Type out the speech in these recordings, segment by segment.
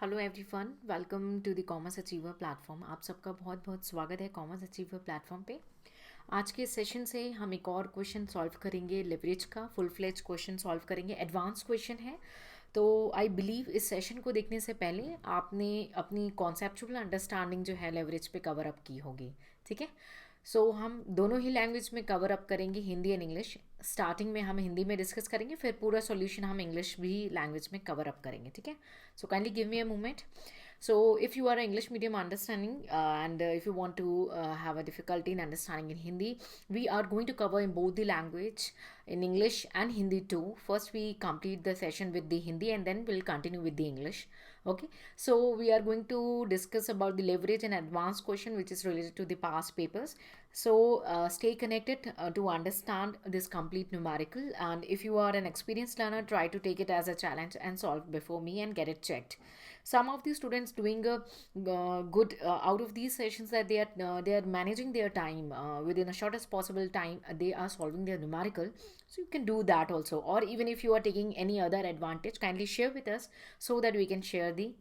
Hello everyone, welcome to the Commerce Achiever platform. आप सबका बहुत बहुत स्वागत है कॉमर्स अचीवर प्लेटफॉर्म पे। आज के सेशन से हम एक और क्वेश्चन सॉल्व करेंगे, लिवरेज का फुल फ्लेज क्वेश्चन सॉल्व करेंगे। एडवांस क्वेश्चन है, तो आई बिलीव इस सेशन को देखने से पहले आपने अपनी कॉन्सेप्चुअल अंडरस्टैंडिंग जो है लेवरेज पे कवर अप की होगी। ठीक है, सो हम दोनों ही लैंग्वेज में कवर अप करेंगे, हिंदी एंड इंग्लिश। स्टार्टिंग में हम हिंदी में डिस्कस करेंगे, फिर पूरा सॉल्यूशन हम इंग्लिश भी लैंग्वेज में कवर अप करेंगे। ठीक है, so kindly give me a moment. So if you are English medium understanding and if you want to have a difficulty in understanding in Hindi, we are going to cover in both the language, in English and Hindi too. First we complete the session with the Hindi and then we'll continue with the English. Okay, so we are going to discuss about the leverage and advanced question which is related to the past papers. So stay connected to understand this complete numerical, and if you are an experienced learner, try to take it as a challenge and solve before me and get it checked. Some of the students doing a good out of these sessions, that they are managing their time within a shortest possible time. They are solving their numerical, so you can do that also. Or even if you are taking any other advantage, kindly share with us so that we can share the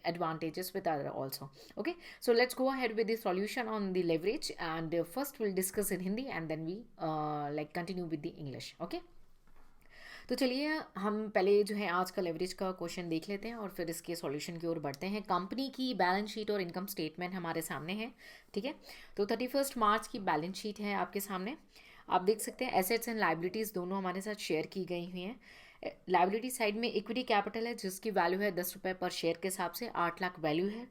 advantages with other also. Okay, so let's go ahead with the solution on the leverage, and first we'll discuss in Hindi and then we continue with the English. Okay, तो चलिए हम पहले जो है आज का leverage का question देख लेते हैं और फिर इसके सॉल्यूशन की ओर बढ़ते हैं। कंपनी की बैलेंस शीट और इनकम स्टेटमेंट हमारे सामने है। ठीक है, तो 31 मार्च की बैलेंस शीट है आपके सामने। आप देख सकते हैं एसेट्स एंड लाइबिलिटीज़ दोनों हमारे साथ शेयर की गई हुई हैं। लाइबिलिटी साइड में इक्विटी कैपिटल है जिसकी वैल्यू है 10 रुपये पर शेयर के हिसाब से, 8 लाख वैल्यू है।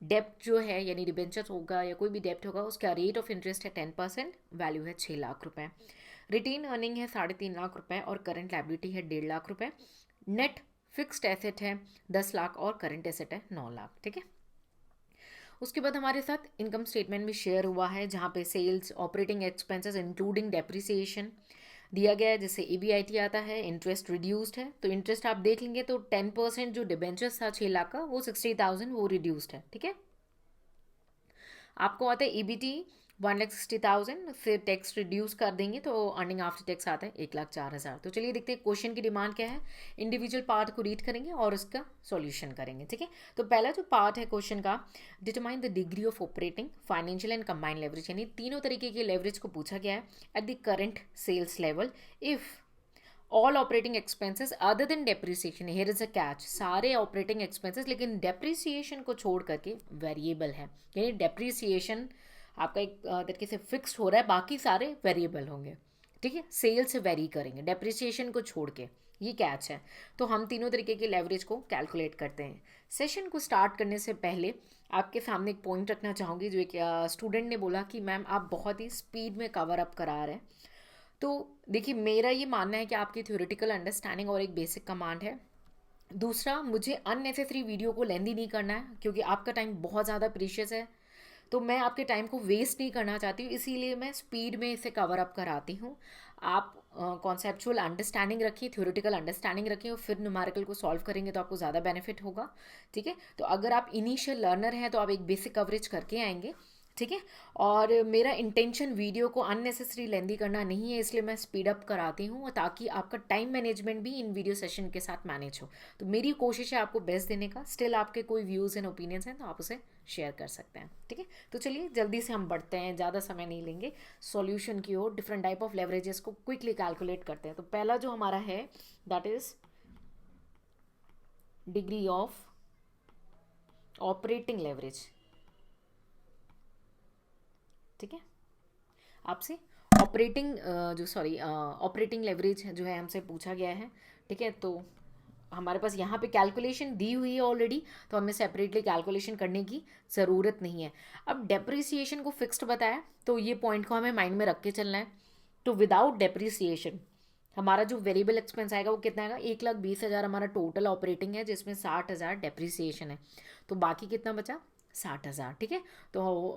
डेप्ट जो है यानी डिबेंचर होगा या कोई भी डेप्ट होगा उसका रेट ऑफ इंटरेस्ट है 10%, वैल्यू है 6 लाख रुपए। रिटेन अर्निंग है 3.5 लाख रुपए और करंट लाइबिलिटी है 1.5 लाख रुपए। नेट फिक्स्ड एसेट है 10 लाख और करंट एसेट है 9 लाख। ठीक है, उसके बाद हमारे साथ इनकम स्टेटमेंट भी शेयर हुआ है जहाँ पे sales, operating expenses including depreciation दिया गया है, जिससे EBIT आता है। इंटरेस्ट रिड्यूस्ड है, तो इंटरेस्ट आप देख लेंगे तो 10% जो डिबेंचर्स था 6 लाख का, वो 60,000 वो रिड्यूस्ड है। ठीक है, आपको आता है EBT 1,60,000, फिर टैक्स रिड्यूस कर देंगे तो अर्निंग आफ्टर टैक्स आता है 1,04,000। तो चलिए देखते हैं क्वेश्चन की डिमांड क्या है। इंडिविजुअल पार्ट को रीड करेंगे और उसका सॉल्यूशन करेंगे। ठीक है, तो पहला जो पार्ट है क्वेश्चन का, determine the degree of operating, financial and combined leverage, यानी तीनों तरीके के लेवरेज को पूछा गया है at the current sales level if all operating expenses other than depreciation. Here is a catch, सारे ऑपरेटिंग एक्सपेंसेस लेकिन डेप्रिसिएशन को छोड़ करके वेरिएबल है, यानी डेप्रिसिएशन आपका एक तरीके से फिक्स्ड हो रहा है, बाकी सारे वेरिएबल होंगे। ठीक है, सेल से वेरी करेंगे डेप्रिसिएशन को छोड़ के, ये कैच है। तो हम तीनों तरीके के लेवरेज को कैलकुलेट करते हैं। सेशन को स्टार्ट करने से पहले आपके सामने एक पॉइंट रखना चाहूँगी। जो एक स्टूडेंट ने बोला कि मैम आप बहुत ही स्पीड में कवर अप करा रहे हैं। तो देखिए, मेरा ये मानना है कि आपकी थ्योरेटिकल अंडरस्टैंडिंग और एक बेसिक कमांड है। दूसरा, मुझे अननेसेसरी वीडियो को लेंदी नहीं करना है क्योंकि आपका टाइम बहुत ज़्यादा प्रीशियस है, तो मैं आपके टाइम को वेस्ट नहीं करना चाहती हूँ, इसीलिए मैं स्पीड में इसे कवर अप कराती हूँ। आप कॉन्सेप्चुअल अंडरस्टैंडिंग रखिए, थ्योरेटिकल अंडरस्टैंडिंग रखिए और फिर न्यूमेरिकल को सॉल्व करेंगे तो आपको ज़्यादा बेनिफिट होगा। ठीक है, तो अगर आप इनिशियल लर्नर हैं तो आप एक बेसिक कवरेज करके आएंगे। ठीक है, और मेरा इंटेंशन वीडियो को अननेसेसरी लेंदी करना नहीं है, इसलिए मैं स्पीड अप कराती हूँ ताकि आपका टाइम मैनेजमेंट भी इन वीडियो सेशन के साथ मैनेज हो। तो मेरी कोशिश है आपको बेस्ट देने का। स्टिल आपके कोई व्यूज़ एंड ओपिनियंस हैं तो आप उसे शेयर कर सकते हैं। ठीक है, तो चलिए जल्दी से हम बढ़ते हैं, ज़्यादा समय नहीं लेंगे, सॉल्यूशन की ओर। डिफरेंट टाइप ऑफ लेवरेजेस को क्विकली कैलकुलेट करते हैं। तो पहला जो हमारा है that is degree of operating leverage. ठीक है, आपसे ऑपरेटिंग ऑपरेटिंग लेवरेज जो है हमसे पूछा गया है। ठीक है, तो हमारे पास यहाँ पे कैलकुलेशन दी हुई है ऑलरेडी, तो हमें सेपरेटली कैलकुलेशन करने की ज़रूरत नहीं है। अब डेप्रिसिएशन को फिक्स्ड बताया, तो ये पॉइंट को हमें माइंड में रख के चलना है। तो विदाउट डेप्रिसिएशन हमारा जो वेरिएबल एक्सपेंस आएगा वो कितना आएगा, 1,20,000 हमारा टोटल ऑपरेटिंग है, जिसमें 60,000 डेप्रिसिएशन है, तो बाकी कितना बचा, 60,000। ठीक है, तो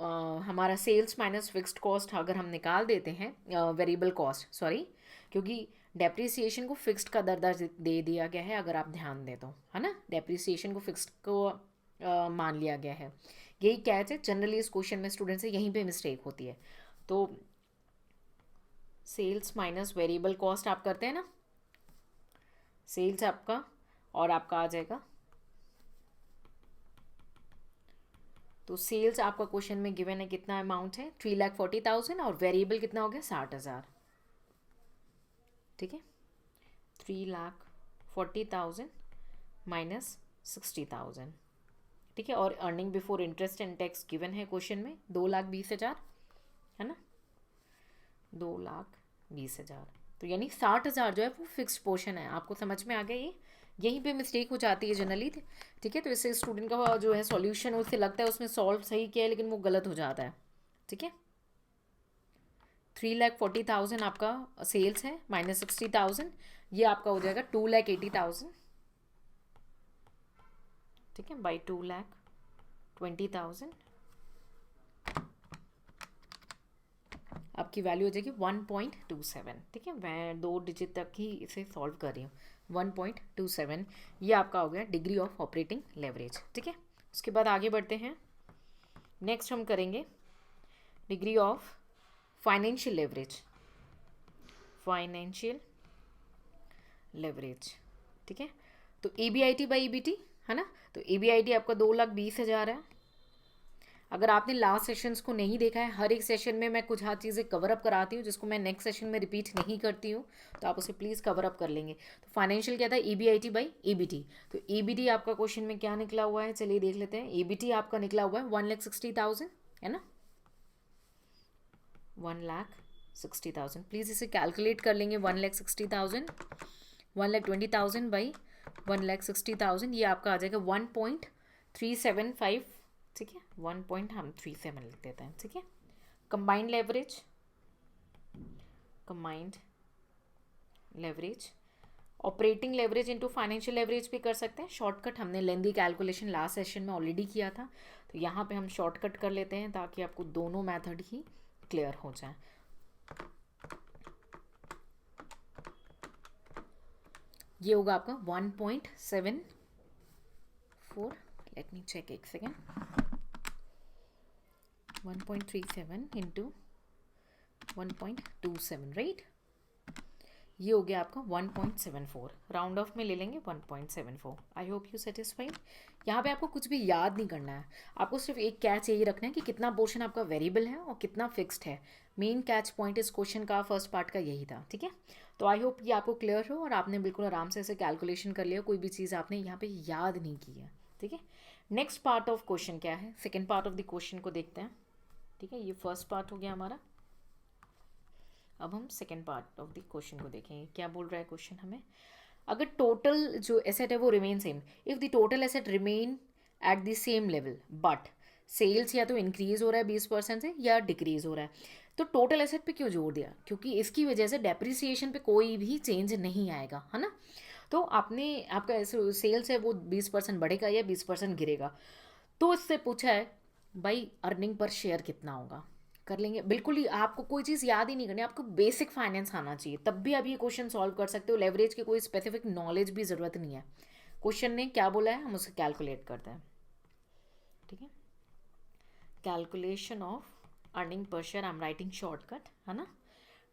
हमारा सेल्स माइनस फिक्स्ड कॉस्ट अगर हम निकाल देते हैं, वेरिएबल कॉस्ट सॉरी, क्योंकि डेप्रिसिएशन को फिक्स्ड का दर्जा दे दिया गया है, अगर आप ध्यान दें तो, है ना, डेप्रिसिएशन को फिक्स्ड को मान लिया गया है। यही कैच है, जनरली इस क्वेश्चन में स्टूडेंट से यहीं पे मिस्टेक होती है। तो सेल्स माइनस वेरिएबल कॉस्ट आप करते हैं ना, सेल्स आपका और आपका आ जाएगा तो सेल्स आपका क्वेश्चन में गिवन है, कितना अमाउंट है 3,40,000 और वेरिएबल कितना हो गया 60,000, ठीक है। 3,40,000 माइनस 60,000, ठीक है। और earning before interest and tax given है क्वेश्चन में 2,20,000, है ना, 2,20,000। तो यानी 60,000 जो है वो फिक्स्ड पोर्शन है। आपको समझ में आ गया ये? यहीं पे मिस्टेक हो जाती है जनरली, ठीक है। तो इससे स्टूडेंट का जो है सॉल्यूशन उससे लगता है उसमें सॉल्व सही किया है, लेकिन वो गलत हो जाता है, ठीक है। 3,40,000 आपका सेल्स है माइनस 60,000, ये आपका हो जाएगा 2,80,000, ठीक है, बाई 2,20,000 आपकी वैल्यू हो जाएगी 1.27, ठीक है। मैं 2 डिजिट तक ही इसे सॉल्व कर रही हूँ। 1.27 ये आपका हो गया डिग्री ऑफ ऑपरेटिंग लेवरेज, ठीक है। उसके बाद आगे बढ़ते हैं। नेक्स्ट हम करेंगे degree of financial leverage, financial leverage, ठीक है। तो EBIT बाई EBT है ना, तो EBIT आपका 2,20,000 है। अगर आपने लास्ट सेशंस को नहीं देखा है, हर एक सेशन में मैं कुछ हाथ चीज़ें कवर अप कराती हूँ जिसको मैं नेक्स्ट सेशन में रिपीट नहीं करती हूँ, तो आप उसे प्लीज़ कवर अप कर लेंगे। तो फाइनेंशियल क्या था, EBIT बाई EBT। तो EBT आपका क्वेश्चन में क्या निकला हुआ है, चलिए देख लेते हैं। EBT आपका निकला हुआ है 1,60,000, है ना, 1,60,000। प्लीज़ इसे कैलकुलेट कर लेंगे। 1,60,000 1,20,000 बाई 1,60,000, ये आपका आ जाएगा 1.375, ठीक है। 1.37 लिख देते हैं, ठीक है। Combined leverage, combined leverage, operating leverage into financial leverage भी कर सकते हैं। शॉर्टकट हमने लेंदी कैलकुलेशन लास्ट सेशन में ऑलरेडी किया था, तो यहाँ पे हम शॉर्टकट कर लेते हैं ताकि आपको दोनों मेथड ही क्लियर हो जाए। ये होगा आपका 1.74, लेट मी चेक एक सेकेंड, 1.37 इंटू 1.27, राइट। ये हो गया आपका 1.74, राउंड ऑफ में ले लेंगे 1.74। I hope you satisfied. यहाँ पे आपको कुछ भी याद नहीं करना है, आपको सिर्फ एक कैच यही रखना है कि कितना पोर्शन आपका वेरिएबल है और कितना फिक्स्ड है। मेन कैच पॉइंट इस क्वेश्चन का फर्स्ट पार्ट का यही था, ठीक है। तो आई होप ये आपको क्लियर हो और आपने बिल्कुल आराम से इसे कैलकुलेशन कर लिया, कोई भी चीज़ आपने यहाँ पे याद नहीं की है, ठीक है। नेक्स्ट पार्ट ऑफ क्वेश्चन क्या है, second part of the question को देखते हैं, ठीक है। ये फर्स्ट पार्ट हो गया हमारा। अब हम second part of the question को देखेंगे। क्या बोल रहा है क्वेश्चन हमें, अगर टोटल जो एसेट है वो remain same, if the total asset remain at the same level but sales या तो इंक्रीज हो रहा है 20% से या डिक्रीज हो रहा है, तो टोटल एसेट पे क्यों जोर दिया, क्योंकि इसकी वजह से डेप्रिसिएशन पे कोई भी चेंज नहीं आएगा, है ना। तो आपने आपका सेल्स है वो 20% बढ़ेगा या 20% गिरेगा, तो इससे पूछा है भाई अर्निंग पर शेयर कितना होगा। कर लेंगे, बिल्कुल ही आपको कोई चीज़ याद ही नहीं करनी, आपको बेसिक फाइनेंस आना चाहिए, तब भी आप ये क्वेश्चन सॉल्व कर सकते हो। लेवरेज की कोई स्पेसिफिक नॉलेज भी ज़रूरत नहीं है। क्वेश्चन ने क्या बोला है हम उसे कैलकुलेट करते हैं, ठीक है। Calculation of earning per share, I am writing shortcut, है ना।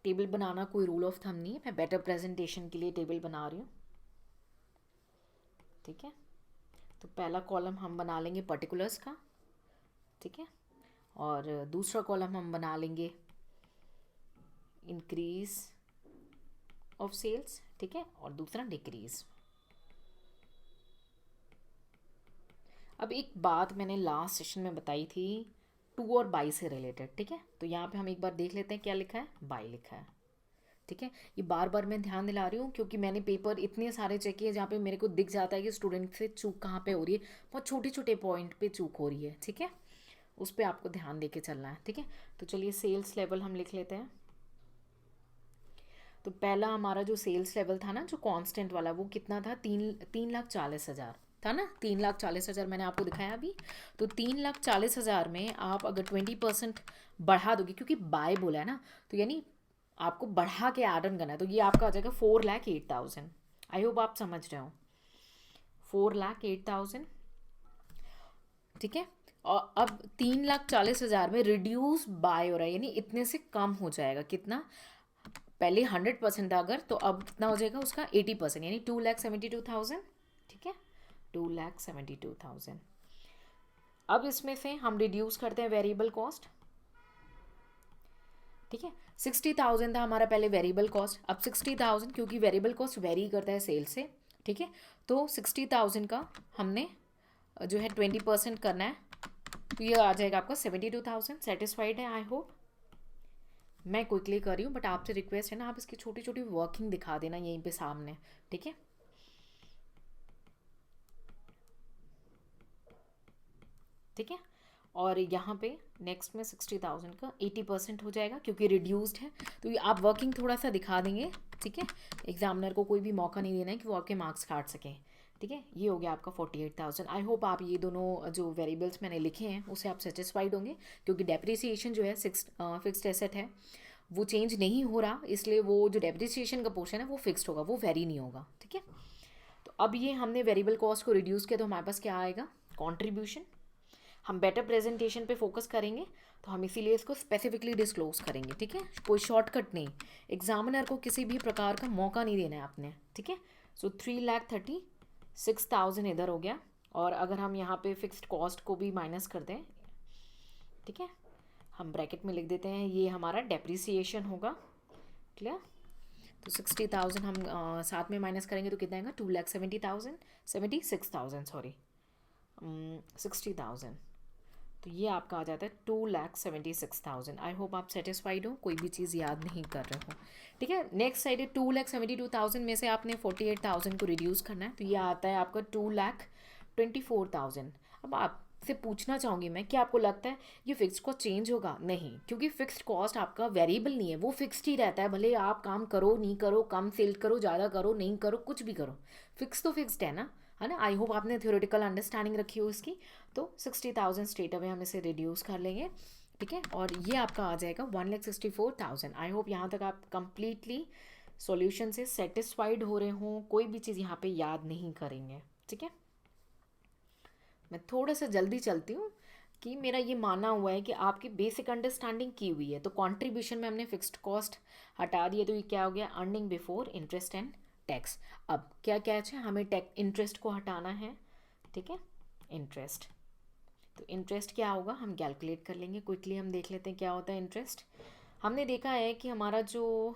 टेबल बनाना कोई रूल ऑफ थंब नहीं है, मैं बेटर प्रेजेंटेशन के लिए टेबल बना रही हूँ, ठीक है। तो पहला कॉलम हम बना लेंगे पर्टिकुलर्स का, ठीक है, और दूसरा कॉलम हम बना लेंगे इंक्रीज ऑफ सेल्स, ठीक है, और दूसरा डिक्रीज। अब एक बात मैंने लास्ट सेशन में बताई थी, टू और बाई से रिलेटेड, ठीक है। तो यहाँ पे हम एक बार देख लेते हैं क्या लिखा है, बाई लिखा है, ठीक है। ये बार बार मैं ध्यान दिला रही हूँ क्योंकि मैंने पेपर इतने सारे चेक किए जहाँ पे मेरे को दिख जाता है कि स्टूडेंट से चूक कहाँ पे हो रही है, बहुत छोटे छोटे पॉइंट पे चूक हो रही है, ठीक है। उस पर आपको ध्यान देके चलना है, ठीक है। तो चलिए सेल्स लेवल हम लिख लेते हैं। तो पहला हमारा जो सेल्स लेवल था ना, जो कांस्टेंट वाला, वो कितना था, 3,40,000 था ना। 3,40,000 मैंने आपको दिखाया अभी। तो 3,40,000 में आप अगर 20% बढ़ा दोगे, क्योंकि बाय बोला है ना, तो यानी आपको बढ़ा के एड ऑन करना है, तो ये आपका आ जाएगा 4,08,000। आई होप आप समझ रहे हो, 4,08,000, ठीक है। और अब 3,40,000 में रिड्यूस बाय हो रहा है, यानी इतने से कम हो जाएगा, कितना, पहले 100% था अगर, तो अब कितना हो जाएगा उसका 80%, यानी 2,72,000, ठीक है, 2,72,000। अब इसमें से हम रिड्यूस करते हैं वेरिएबल कॉस्ट, ठीक है। 60,000 था हमारा पहले वेरिएबल कॉस्ट, अब 60,000 क्योंकि वेरिएबल कॉस्ट वेरी करता है सेल से, ठीक है। तो 60,000 का हमने जो है 20% करना है, तो ये आ जाएगा आपका 72,000। सेटिस्फाइड है आई होप। मैं क्विकली कर रही हूँ बट आपसे रिक्वेस्ट है ना, आप इसकी छोटी छोटी वर्किंग दिखा देना यहीं पे सामने, ठीक है। ठीक है, और यहाँ पे नेक्स्ट में 60,000 का 80% हो जाएगा क्योंकि रिड्यूस्ड है, तो ये आप वर्किंग थोड़ा सा दिखा देंगे, ठीक है। एग्जामिनर को कोई भी मौका नहीं देना है कि वो आपके मार्क्स काट सकें, ठीक है। ये हो गया आपका 48,000। आई होप आप ये दोनों जो वेरिएबल्स मैंने लिखे हैं उससे आप सेटिस्फाइड होंगे, क्योंकि डेप्रिसिएशन जो है फिक्स्ड एसेट है, वो चेंज नहीं हो रहा, इसलिए वो जो डेप्रिसिएशन का पोर्शन है वो फिक्स्ड होगा, वो वेरी नहीं होगा, ठीक है। तो अब ये हमने वेरिएबल कॉस्ट को रिड्यूस किया तो हमारे पास क्या आएगा, कॉन्ट्रीब्यूशन। हम बेटर प्रेजेंटेशन पे फोकस करेंगे तो हम इसीलिए इसको स्पेसिफिकली डिस्क्लोज करेंगे, ठीक है। कोई शॉर्टकट नहीं, एग्जामिनर को किसी भी प्रकार का मौका नहीं देना है आपने, ठीक है। सो 3,36,000 इधर हो गया, और अगर हम यहाँ पे फिक्स्ड कॉस्ट को भी माइनस कर दें, ठीक है, हम ब्रैकेट में लिख देते हैं ये हमारा डेप्रिसिएशन होगा, क्लियर। तो 60,000 हम साथ में माइनस करेंगे तो कितना आएगा, 2,70,000 76,000 सॉरी 60,000, तो ये आपका आ जाता है 2,76,000। आई होप आप सेटिस्फाइड हो, कोई भी चीज़ याद नहीं कर रहे हो, ठीक है। नेक्स्ट साइड है 2,72,000 में से आपने 48,000 को रिड्यूस करना है, तो ये आता है आपका 2,24,000। अब आपसे पूछना चाहूँगी मैं कि आपको लगता है ये फिक्स्ड कॉस्ट चेंज होगा? नहीं, क्योंकि फिक्स्ड कॉस्ट आपका वेरिएबल नहीं है, वो फिक्स्ड ही रहता है, भले आप काम करो नहीं करो, कम सेल करो ज़्यादा करो नहीं करो, कुछ भी करो, फिक्स तो फिक्स्ड है ना, है ना। आई होप आपने थ्योरेटिकल अंडरस्टैंडिंग रखी हो इसकी। तो 60,000 स्ट्रेट अवे हम इसे रिड्यूस कर लेंगे, ठीक है, और ये आपका आ जाएगा 1,64,000। आई होप यहाँ तक आप कंप्लीटली सॉल्यूशन से सेटिस्फाइड हो रहे हों, कोई भी चीज़ यहाँ पे याद नहीं करेंगे, ठीक है। मैं थोड़ा सा जल्दी चलती हूँ कि मेरा ये माना हुआ है कि आपकी बेसिक अंडरस्टैंडिंग की हुई है। तो कंट्रीब्यूशन में हमने फिक्स्ड कॉस्ट हटा दिए, तो ये क्या हो गया, earning before interest and tax. अब क्या क्या है, हमें इंटरेस्ट को हटाना है, ठीक है, इंटरेस्ट। तो इंटरेस्ट क्या होगा हम कैलकुलेट कर लेंगे, क्विकली हम देख लेते हैं क्या होता है इंटरेस्ट। हमने देखा है कि हमारा जो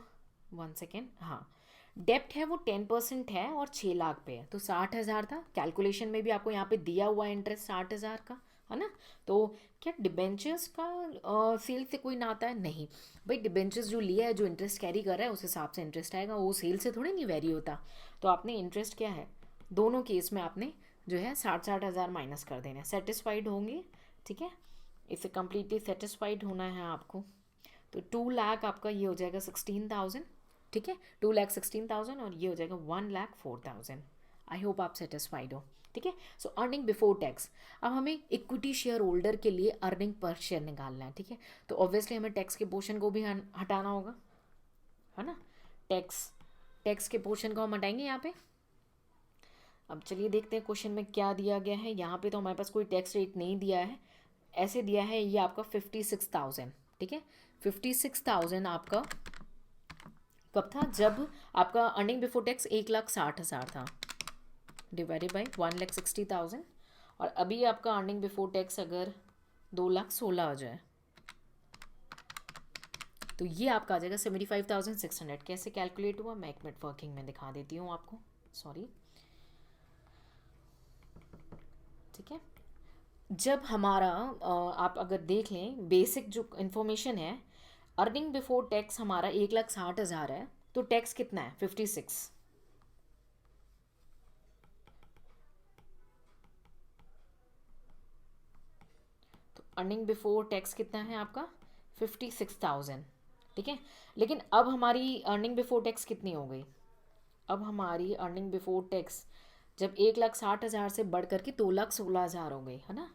1 सेकेंड, हाँ, डेप्ट है वो 10% है और 6 लाख पे है, तो 60,000 था। कैलकुलेशन में भी आपको यहाँ पे दिया हुआ है इंटरेस्ट 60,000 का, है ना। तो क्या डिबेंचर्स का सेल से कोई नाता है? नहीं भाई, डिबेंचर्स जो लिया है, जो इंटरेस्ट कैरी कर रहा है उस हिसाब से इंटरेस्ट आएगा, वो सेल से थोड़ी नहीं वेरी होता। तो आपने इंटरेस्ट क्या है, दोनों केस में आपने जो है 60,000 माइनस कर देना है। सेटिस्फाइड होंगे, ठीक है, इससे कम्प्लीटली सेटिस्फाइड होना है आपको। तो 2 लाख आपका ये हो जाएगा 16,000, ठीक है, 2,16,000, और ये हो जाएगा 1,04,000। आई होप आप सेटिस्फाइड हो, ठीक है। सो अर्निंग बिफोर टैक्स, अब हमें इक्विटी शेयर होल्डर के लिए अर्निंग पर शेयर निकालना है, ठीक है। तो ऑब्वियसली हमें टैक्स के पोर्शन को भी हटाना होगा, है ना। टैक्स के पोर्शन को हम हटाएंगे यहाँ पे। अब चलिए देखते हैं क्वेश्चन में क्या दिया गया है। यहाँ पे तो हमारे पास कोई टैक्स रेट नहीं दिया है, ऐसे दिया है ये आपका 56,000, ठीक है। 56,000 आपका कब था, जब आपका अर्निंग बिफोर टैक्स 1,60,000 था, डिवाइडेड बाई 1,60,000, और अभी आपका अर्निंग बिफोर टैक्स अगर 2,16,000 आ जाए तो ये आपका आ जाएगा 75,600। कैसे कैलकुलेट हुआ, मैं एक मिनट वर्किंग में दिखा देती हूँ आपको, सॉरी, ठीक है। जब हमारा आप अगर देख लें बेसिक जो इन्फॉर्मेशन है, अर्निंग बिफोर टैक्स हमारा 1,60,000 है, तो टैक्स कितना है 56, तो अर्निंग बिफोर टैक्स कितना है आपका 56,000, ठीक है। लेकिन अब हमारी अर्निंग बिफोर टैक्स कितनी हो गई, अब हमारी अर्निंग बिफोर टैक्स जब 1,60,000 से बढ़ करके 2,16,000 हो गई, है ना,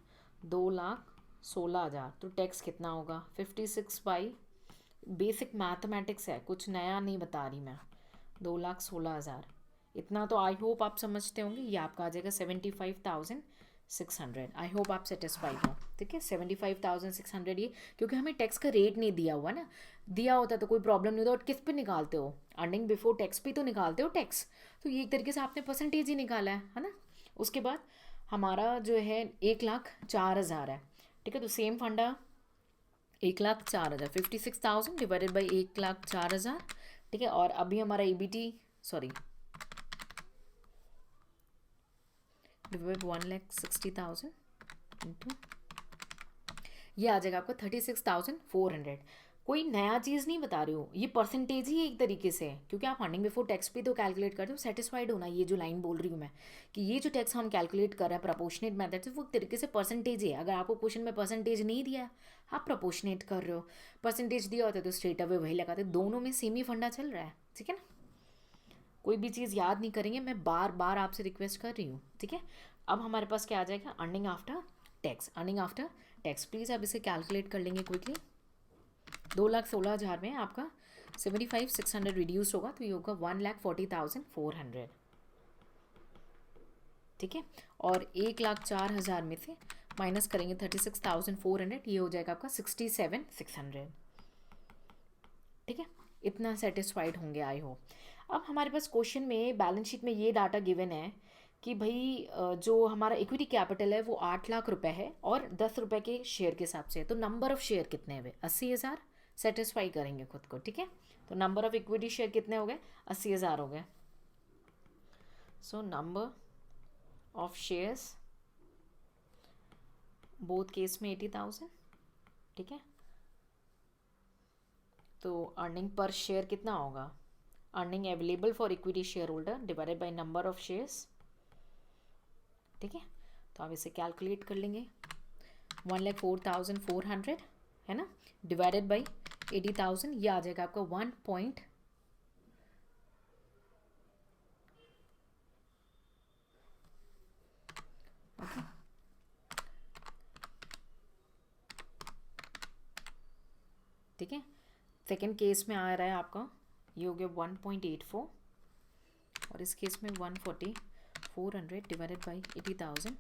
2,16,000, तो टैक्स कितना होगा 56 बाई, बेसिक मैथमेटिक्स है, कुछ नया नहीं बता रही मैं, 2,16,000, इतना तो आई होप आप समझते होंगे। ये आपका आ जाएगा 75,600। आई होप आप सेटिस्फाइड हो, ठीक है। 75,600 ये, क्योंकि हमें टैक्स का रेट नहीं दिया हुआ ना, दिया होता तो कोई प्रॉब्लम नहीं होता। और किस पे निकालते हो, अर्निंग बिफोर टैक्स पे तो निकालते हो टैक्स, तो ये एक तरीके से आपने परसेंटेज ही निकाला है ना। उसके बाद हमारा जो है 1,04,000 है, ठीक है। तो सेम फंडा 1,04,000, 56,000 डिवाइडेड बाई 1,04,000, ठीक है। और अभी हमारा EBT सॉरी डिवाइड 1,60,000 इंटू ये आ जाएगा आपका 36,400। कोई नया चीज़ नहीं बता रही हूँ, ये परसेंटेज ही एक तरीके से है, क्योंकि आप अर्निंग बिफोर टैक्स पे तो कैलकुलेट करते हो। सेटिस्फाइड होना, ये जो लाइन बोल रही हूँ मैं कि ये जो टैक्स हम कैलकुलेट कर रहे हैं प्रोपोर्शनेट मेथड से, वो एक तरीके से परसेंटेज ही है। अगर आपको क्वेश्चन में परसेंटेज नहीं दिया, आप प्रोपोर्शनेट कर रहे हो, परसेंटेज दिया होता है तो स्ट्रेट अवे वही लगाते। दोनों में सेम ही फंडा चल रहा है, ठीक है ना। कोई भी चीज़ याद नहीं करेंगे, मैं बार बार आपसे रिक्वेस्ट कर रही हूँ, ठीक है। अब हमारे पास क्या आ जाएगा, earning after tax. Earning after tax please आप इसे कैलकुलेट कर लेंगे क्विकली। 2,16,000 में आपका 75,600 रिड्यूस होगा, तो ये होगा 1,40,400, ठीक है। और 1,04,000 में से माइनस करेंगे 36,400, ये हो जाएगा आपका 67,600, ठीक है। इतना सेटिस्फाइड होंगे आई होप। अब हमारे पास क्वेश्चन में बैलेंस शीट में ये डाटा गिवन है कि भाई जो हमारा इक्विटी कैपिटल है वो 8 लाख रुपए है और 10 रुपए के शेयर के हिसाब से है। तो नंबर ऑफ शेयर कितने हुए, 80,000। सेटिस्फाई करेंगे खुद को, ठीक है। तो नंबर ऑफ इक्विटी शेयर कितने हो गए, 80,000 हो गए। So number of shares both case में 80,000, ठीक है। तो अर्निंग पर शेयर कितना होगा, earning available for equity share holder divided by number of shares, ठीक है। तो आप इसे कैलकुलेट कर लेंगे, 1,04,400 है ना, डिवाइडेड बाई 80,000, ये आ जाएगा आपका 1 पॉइंट ठीक है। सेकेंड केस में आ रहा है आपका, ये हो गया 1.84 और इस केस में 140,400 डिवाइडेड बाई 80,000,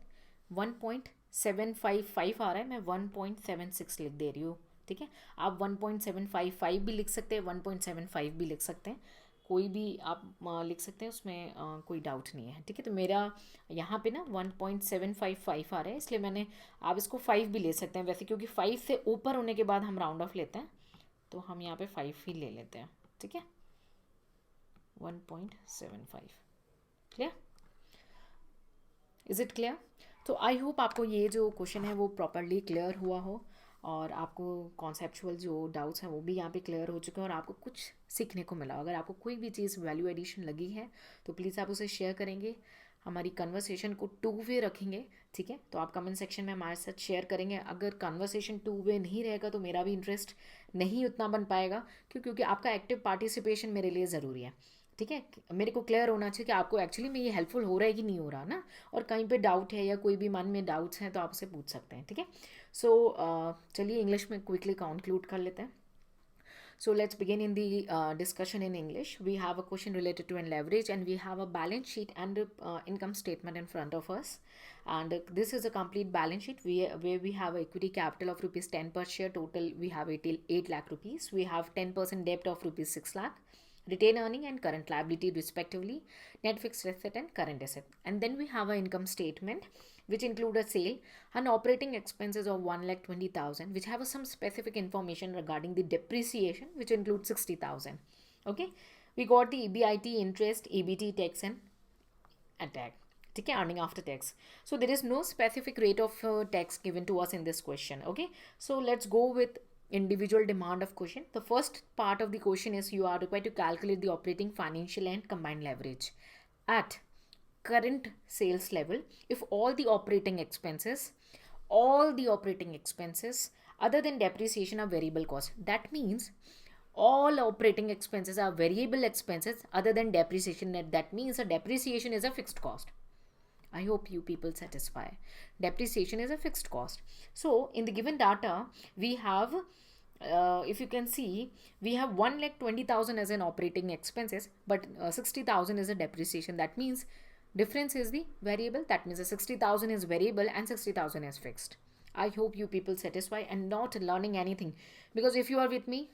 1.755 आ रहा है। मैं 1.76 लिख दे रही हूँ, ठीक है। आप 1.755 भी लिख सकते हैं, 1.75 भी लिख सकते हैं, कोई भी आप लिख सकते हैं, उसमें कोई डाउट नहीं है, ठीक है। तो मेरा यहाँ पे ना 1.755 आ रहा है, इसलिए मैंने, आप इसको 5 भी ले सकते हैं वैसे, क्योंकि 5 से ऊपर होने के बाद हम राउंड ऑफ लेते हैं, तो हम यहाँ पे 5 ही ले लेते हैं, ठीक है। 1.75 क्लियर, इज इट क्लियर। तो आई होप आपको ये जो क्वेश्चन है वो प्रॉपरली क्लियर हुआ हो और आपको कॉन्सेप्चुअल जो डाउट्स हैं वो भी यहाँ पे क्लियर हो चुके हैं और आपको कुछ सीखने को मिला। अगर आपको कोई भी चीज़ वैल्यू एडिशन लगी है तो प्लीज़ आप उसे शेयर करेंगे, हमारी कन्वर्सेशन को 2 वे रखेंगे, ठीक है। तो आप कमेंट सेक्शन में हमारे साथ शेयर करेंगे। अगर कन्वर्सेशन 2 वे नहीं रहेगा तो मेरा भी इंटरेस्ट नहीं उतना बन पाएगा, क्योंकि आपका एक्टिव पार्टिसिपेशन मेरे लिए ज़रूरी है, ठीक है। मेरे को क्लियर होना चाहिए कि आपको एक्चुअली में ये हेल्पफुल हो रहा है कि नहीं हो रहा ना, और कहीं पे डाउट है या कोई भी मन में डाउट्स हैं तो आप उसे पूछ सकते हैं, ठीक है। सो चलिए इंग्लिश में क्विकली कंक्लूड कर लेते हैं। So let's begin in the discussion in English. We have a question related to an leverage, and we have a balance sheet and income statement in front of us. And this is a complete balance sheet where we have equity capital of rupees 10 per share. Total we have 8 lakh rupees. We have 10% debt of rupees 6 lakh. Retained earning and current liability respectively, net fixed asset and current asset. And then we have an income statement which include a sale and operating expenses of 1,20,000, which have some specific information regarding the depreciation, which includes 60,000. Okay, we got the EBIT, interest, EBT, tax and attack, ठीक है, earning after tax. So there is no specific rate of tax given to us in this question. Okay, so let's go with individual demand of question. The first part of the question is you are required to calculate the operating, financial and combined leverage at current sales level if all the operating expenses other than depreciation are variable cost. That means all operating expenses are variable expenses other than depreciation. That means a depreciation is a fixed cost. I hope you people satisfy. Depreciation is a fixed cost. So in the given data, we have, if you can see, we have 1,20,000 as an operating expenses, but 60,000 is a depreciation. That means difference is the variable. That means the 60,000 is variable and 60,000 is fixed. I hope you people satisfy and not learning anything, because if you are with me,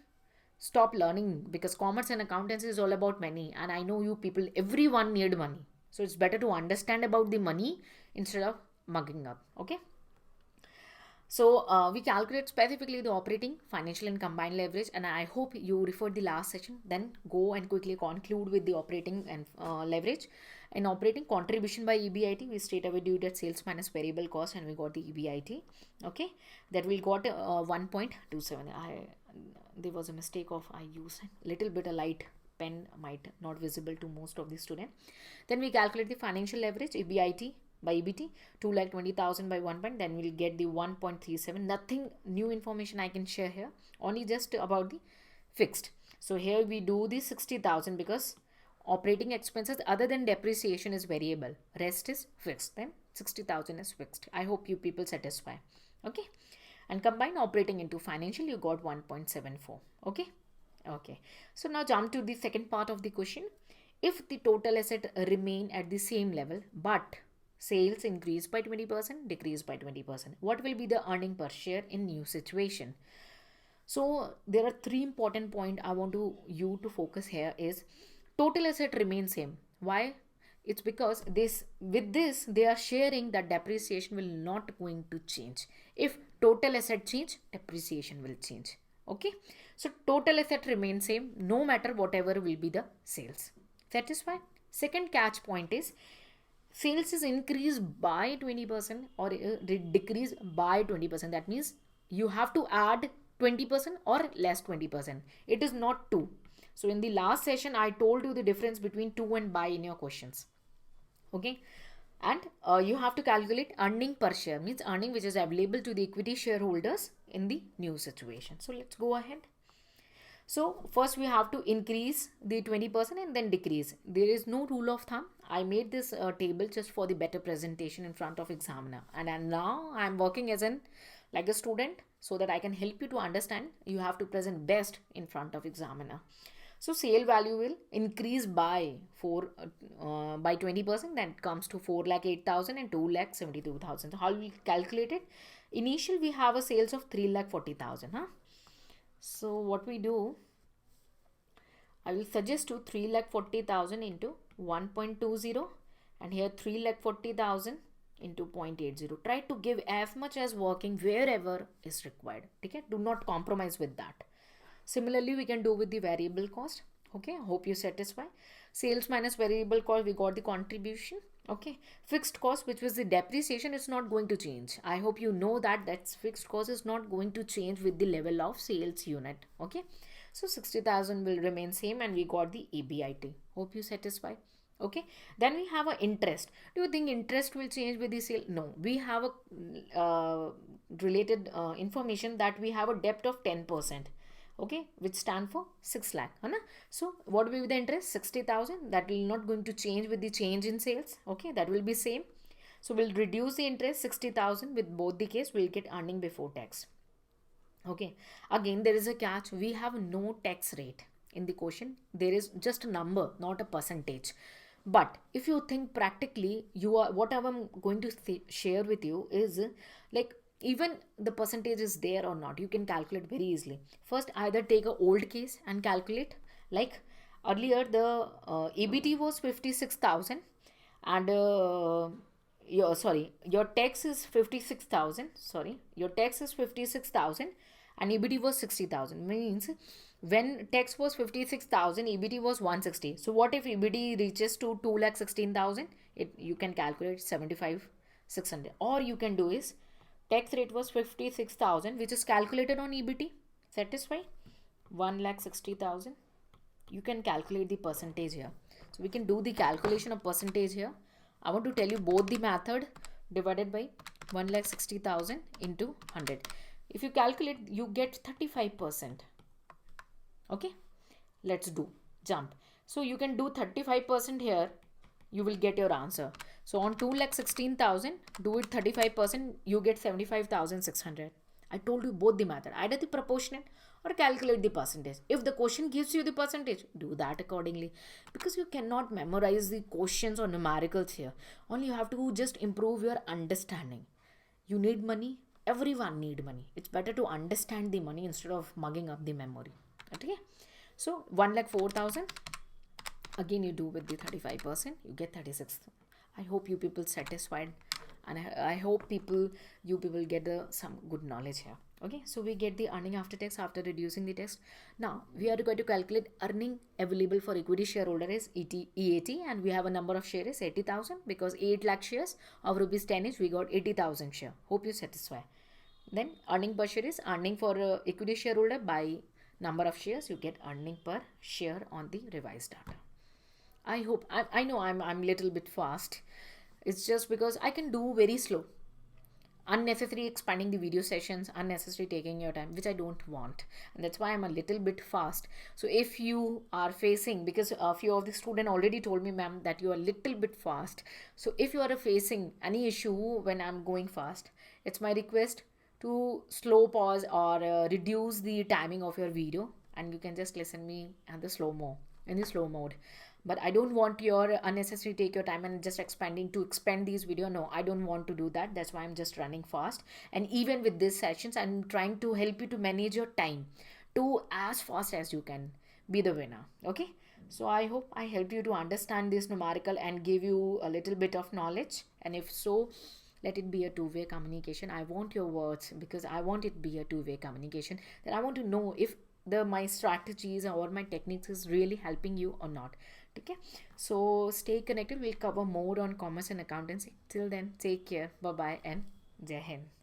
stop learning, because commerce and accountancy is all about money, and I know you people, everyone need money. So it's better to understand about the money instead of mugging up. Okay. So we calculate specifically the operating, financial and combined leverage, and I hope you referred the last session. Then go and quickly conclude with the operating and leverage. In operating, contribution by EBIT, we straight away do that sales minus variable cost, and we got the EBIT. Okay, that we got 1.27. There was a mistake of I used little bit a light pen, might not visible to most of the student. Then we calculate the financial leverage, EBIT by EBT, 2,20,000 by 1 point, then we'll get the 1.37. Nothing new information I can share here, only just about the fixed. So here we do the 60,000 because operating expenses other than depreciation is variable, rest is fixed, then 60,000 is fixed. I hope you people satisfy. Okay, and combine operating into financial, you got 1.74. Okay. Okay, so now jump to the second part of the question. If the total asset remain at the same level but sales increase by 20%, decrease by 20%, what will be the earning per share in new situation? So there are three important points I want you to focus here. Is total asset remains same. Why? It's because with this they are sharing that depreciation will not going to change. If total asset change, depreciation will change. Okay, so total asset remains same no matter whatever will be the sales. Satisfy? Second catch point is sales is increased by 20% or decrease by 20%. That means you have to add 20% or less 20%. It is not 2. So in the last session I told you the difference between 2 and by in your questions. Okay, and you have to calculate earning per share, means earning which is available to the equity shareholders in the new situation. So let's go ahead. So first we have to increase the 20% and then decrease. There is no rule of thumb. I made this table just for the better presentation in front of examiner, and now I am working as like a student so that I can help you to understand. You have to present best in front of examiner. So sale value will increase by 20%, that comes to 4,08,000 and 2,72,000. So how will we calculate it? Initial we have a sales of 3,40,000. So what we do, I will suggest to 3,40,000 into 1.20, and here 3,40,000 into 0.80. Try to give as much as working wherever is required. Okay, do not compromise with that. Similarly, we can do with the variable cost. Okay, I hope you satisfy. Sales minus variable cost, we got the contribution. Okay, fixed cost, which was the depreciation, is not going to change. I hope you know that that's fixed cost is not going to change with the level of sales unit. Okay, so 60,000 will remain same, and we got the EBIT. Hope you satisfy. Okay, then we have a interest. Do you think interest will change with the sale? No, we have a related information that we have a debt of 10%. Okay, which stand for 6 lakh. So what will be the interest? 60,000. That will not going to change with the change in sales. Okay, that will be same. So we'll reduce the interest 60,000 with both the case. We'll get earning before tax. Okay, again there is a catch. We have no tax rate in the question. There is just a number, not a percentage. But if you think practically, whatever I'm going to share with you is like, even the percentage is there or not, you can calculate very easily. First, either take a old case and calculate. Like earlier the EBT was 56,000 and your tax is 56,000. Your tax is 56,000 and EBT was 60,000. Means when tax was 56,000, EBT was 160. So what if EBT reaches to 2,16,000? You can calculate 75,600. Or you can do is, tax rate was 56,000, which is calculated on EBT. Satisfy? 1,60,000. You can calculate the percentage here. So we can do the calculation of percentage here. I want to tell you both the method divided by 1,60,000 into 100. If you calculate, you get 35%. Okay, let's do jump. So you can do 35% here. You will get your answer. So on 2,16,000, do it 35%, you get 75,600. I told you both the method, either the proportionate or calculate the percentage. If the question gives you the percentage, do that accordingly, because you cannot memorize the questions or numericals here. Only you have to just improve your understanding. You need money. Everyone need money. It's better to understand the money instead of mugging up the memory. Okay. So 1,04,000. Again, you do with the 35%, you get 36. I hope you people satisfied and I hope you people get some good knowledge here. Okay, so we get the earning after tax after reducing the tax. Now we are going to calculate earning available for equity shareholder is EAT, and we have a number of shares 80,000 because 8 lakh shares of rupees 10 each, we got 80,000 share. Hope you satisfy. Then earning per share is earning for equity shareholder by number of shares, you get earning per share on the revised data. I hope I know I'm little bit fast. It's just because I can do very slow. Unnecessary expanding the video sessions, unnecessary taking your time, which I don't want, and that's why I'm a little bit fast. So if you are facing, because a few of the student already told me, ma'am, that you are a little bit fast, so if you are facing any issue when I'm going fast, it's my request to slow pause or reduce the timing of your video, and you can just listen me at the in the slow mode. But I don't want your unnecessary take your time and just expand these video. No, I don't want to do that. That's why I'm just running fast. And even with these sessions, I'm trying to help you to manage your time to as fast as you can be the winner. Okay, so I hope I helped you to understand this numerical and give you a little bit of knowledge. And if so, let it be a two-way communication. I want your words, because I want it be a two-way communication, that I want to know if my strategies or my techniques is really helping you or not. Okay, so stay connected. We'll cover more on commerce and accountancy. Till then, take care. Bye bye and Jai Hind.